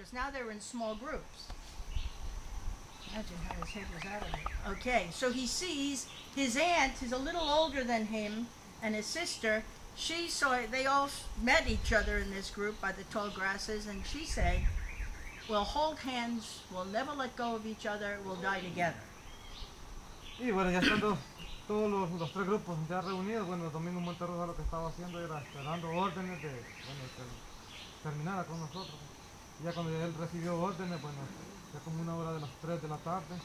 because now they're in small groups. Imagine how his head was out of it. Okay, so he sees his aunt, who's a little older than him, and his sister. She saw it. They all met each other in this group by the tall grasses, and she said, "We'll hold hands. We'll never let go of each other. We'll die together." Y bueno, ya estando todos los tres grupos ya reunidos, bueno, Domingo Monterrosa lo que estaba haciendo era esperando órdenes de, bueno, que terminara con nosotros. Y ya cuando él recibió órdenes, bueno, ya como una hora de las 3 de la tarde,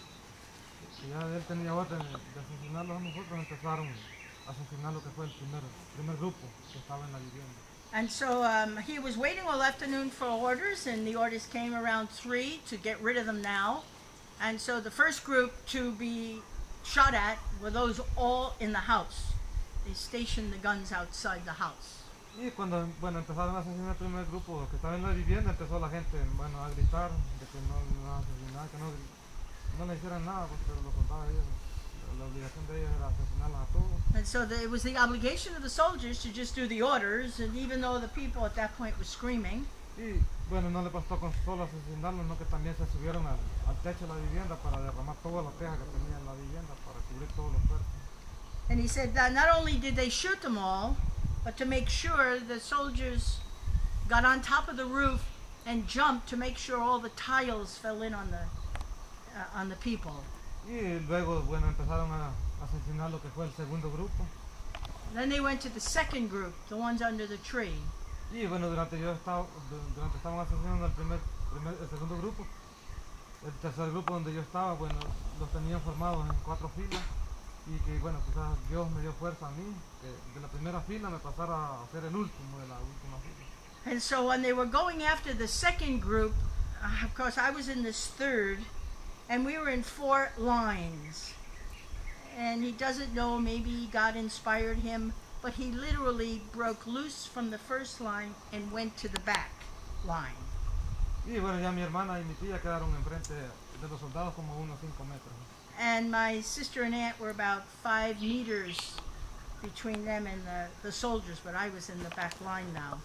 que ya él tenía órdenes de asesinarlos a nosotros, empezaron a asesinar lo que fue el primer grupo que estaba en la vivienda. And so he was waiting all afternoon for orders, and the orders came around 3 to get rid of them now. And so the first group to be shot at were those all in the house. They stationed the guns outside the house. Y cuando, bueno, empezaron a asesinar el primer grupo que estaba en la vivienda, empezó la gente, bueno, a gritar de que no asesinaran, que no le hicieran nada, pues, pero los soldados ellos, la obligación de ellos era asesinarlos a todos. And so it was the obligation of the soldiers to just do the orders, and even though the people at that point were screaming. Y bueno, no le bastó con solo asesinarlos, no, que también se subieron al techo de la vivienda para derramar toda la teja que tenía en la vivienda para cubrir todos los cuerpos. And he said that not only did they shoot them all, but to make sure the soldiers got on top of the roof and jumped to make sure all the tiles fell in on the people. Y luego, bueno, empezaron a asesinar lo que fue el segundo grupo. Then they went to the second group, the ones under the tree. Y bueno, durante estaban asesinando el segundo grupo, el tercer grupo donde yo estaba, bueno, los tenían formados en 4 filas. Y que bueno, quizás Dios me dio fuerza a mí, que de la primera fila me pasara a ser el último de la última fila. And so when they were going after the second group, of course I was in this third, and we were in 4 lines. And he doesn't know, maybe God inspired him, but he literally broke loose from the first line and went to the back line. Y bueno, ya mi hermana y mi tía quedaron enfrente de los soldados como unos 5 metros. And my sister and aunt were about 5 meters between them and the soldiers, but I was in the back line now.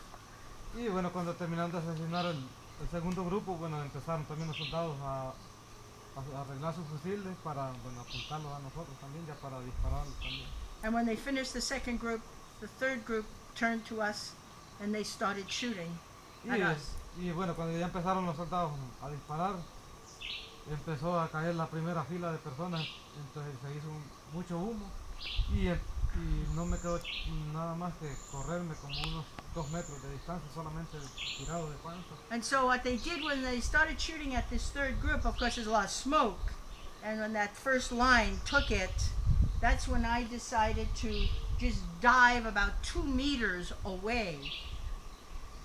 Y bueno, cuando terminaron de asesinar el segundo grupo, bueno, empezaron también los soldados a arreglar sus fusiles para, bueno, apuntarlos a nosotros también, ya para dispararlos también. And when they finished the second group, the third group turned to us and they started shooting at us. Y bueno, cuando ya empezaron los soldados a disparar, empezó a caer la primera fila de personas, entonces se hizo mucho humo y no me quedó nada más que correrme como unos 2 metros de distancia, solamente tirado de panza. And so what they did when they started shooting at this third group, of course there's a lot of smoke, and when that first line took it, that's when I decided to just dive about 2 meters away.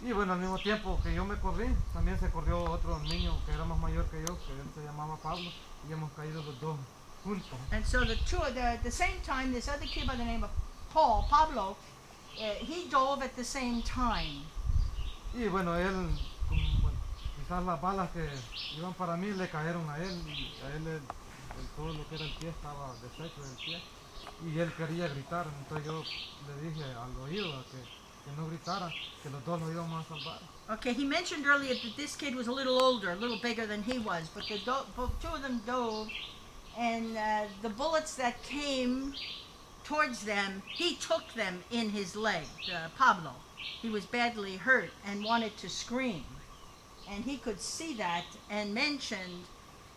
Y bueno, al mismo tiempo que yo me corrí, también se corrió otro niño que era más mayor que yo, que él se llamaba Pablo, y hemos caído los dos juntos. And so the same time, this other kid by the name of Pablo, he dove at the same time. Y bueno, él, bueno, quizás las balas que iban para mí le cayeron a él, y a él todo lo que era el pie estaba deshecho del pie, y él quería gritar, entonces yo le dije al oído que no gritara, que los dos lo íbamos a salvar. Okay, he mentioned earlier that this kid was a little older, a little bigger than he was, but the 2 of them dove, and the bullets that came towards them, he took them in his leg, Pablo. He was badly hurt and wanted to scream, and he could see that and mentioned,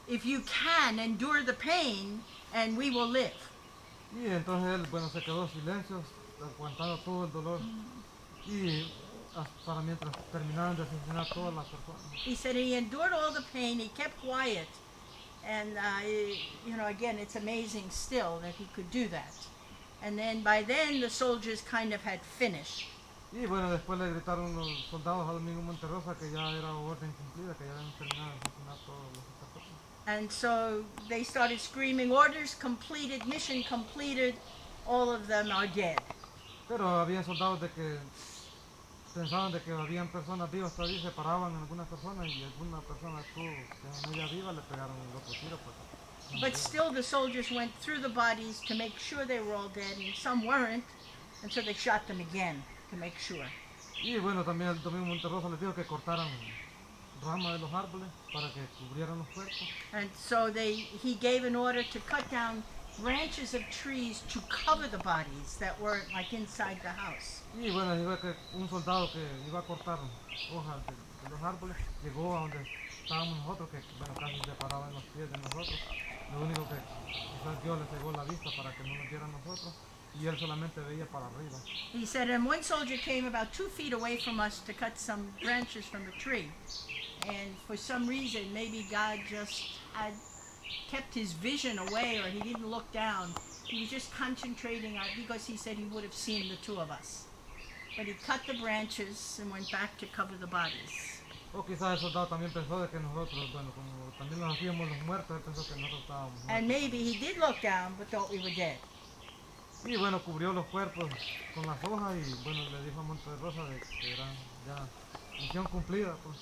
"If you can, endure the pain, and we will live." Y entonces él, bueno, se quedó silencio, aguantando todo el dolor. Y para mientras terminaban de asesinar todas las personas. He said he endured all the pain, he kept quiet, and you know, again, it's amazing still that he could do that. And then by then the soldiers kind of had finished. Y bueno, después le gritaron los soldados a Domingo Monterrosa que ya era orden cumplida, que ya habían terminado de asesinar todos los personas. And so they started screaming, "Orders completed, mission completed, all of them are dead." Pero había soldados de que pensaban de que habían personas vivas todavía, se paraban algunas personas y alguna persona estuvo media viva, le pegaron el otro tiro. But still the soldiers went through the bodies to make sure they were all dead, and some weren't, and so they shot them again to make sure. Y bueno, también el Domingo Monterrosa les dijo que cortaran ramas de los árboles para que cubrieran los cuerpos. And so he gave an order to cut down branches of trees to cover the bodies that were like inside the house. Y bueno, iba que un soldado que iba a cortar hojas de los árboles llegó a donde estábamos nosotros, que bueno, casi se paraba en los pies de nosotros. Lo único que quizás Dios le cegó la vista para que no nos viera a nosotros, y él solamente veía para arriba. He said, and one soldier came about 2 feet away from us to cut some branches from a tree. And for some reason, maybe God just had kept his vision away, or he didn't look down. He was just concentrating on, because he said he would have seen the two of us. But he cut the branches and went back to cover the bodies. O quizás el soldado también pensó de que nosotros, bueno, como también nos hacíamos los muertos, él pensó que nosotros estábamos muertos. And maybe he did look down, but thought we were dead. Y bueno, cubrió los cuerpos con las hojas y bueno, le dijo a Monte de Rosa de que era ya misión cumplida, pues.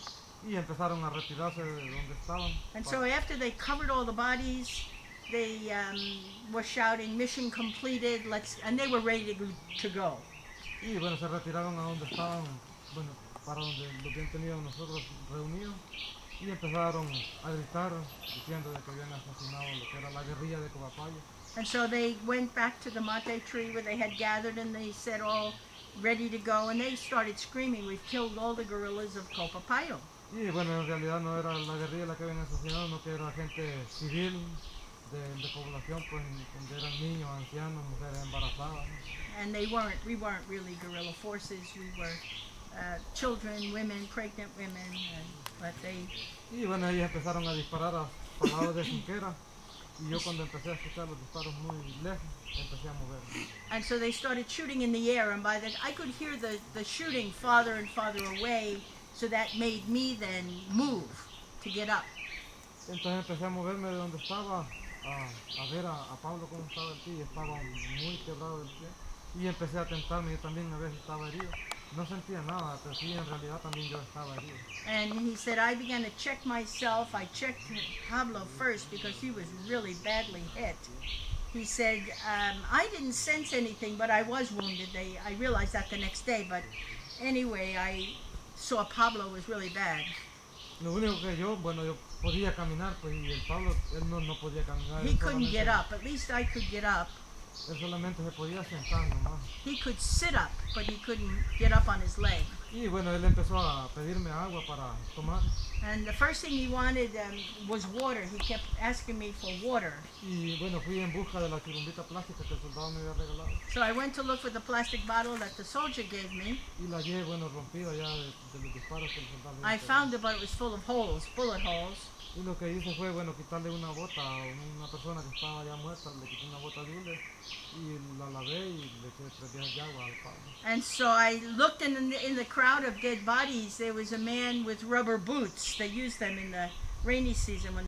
Y empezaron a retirarse de donde estaban. And so after they covered all the bodies, they were shouting, "Mission completed! And they were ready to go." Y bueno, se retiraron a donde estaban, bueno, para donde los habían tenido nosotros reunidos, y empezaron a gritar diciendo de que habían asesinado lo que era la guerrilla de Copapayo. And so they went back to the mate tree where they had gathered, and they said, all ready to go, and they started screaming, "We've killed all the guerrillas of Copapayo." Y bueno, en realidad no era la guerrilla la que habían asesinado, no, que era gente civil de población, pues donde eran niños, ancianos, mujeres embarazadas. And we weren't really guerrilla forces. We were children, women, pregnant women, but they... Y bueno, ellos empezaron a disparar a lados de finquera, y yo cuando empecé a escuchar los disparos muy lejos, empecé a moverme. And so they started shooting in the air, and by then I could hear the shooting farther and farther away, so that made me then move to get up. Entonces empecé a moverme de donde estaba, a ver a Pablo cómo estaba el pie, y estaba muy quebrado del pie. Y empecé a tentarme, yo también a veces estaba herido. No sentía nada, pero sí, en realidad también yo estaba herido. And he said, I began to check myself. I checked Pablo first because he was really badly hit. He said, I didn't sense anything, but I was wounded. I realized that the next day, but anyway, I saw Pablo was really bad. Lo único que yo podía caminar, pues, y el Pablo, él no podía caminar. He couldn't get up. At least I could get up. Él solamente se podía sentar nomás. He could sit up, but he couldn't get up on his leg. Y bueno, él empezó a pedirme agua para tomar. And the first thing he wanted was water. He kept asking me for water. Y bueno, fui en busca de la churumbita plástica que el soldado me había regalado. So I went to look for the plastic bottle that the soldier gave me. Y la hallé, bueno, rompida ya de los disparos que el soldado me I había found it, but it was full of holes, bullet holes. Y lo que hice fue, bueno, quitarle una bota a una persona que estaba ya muerta, le quité una bota de hule y la lavé y le eché 3 días de agua al Pablo. And so I looked in the crowd of dead bodies. There was a man with rubber boots. They used them in the rainy season when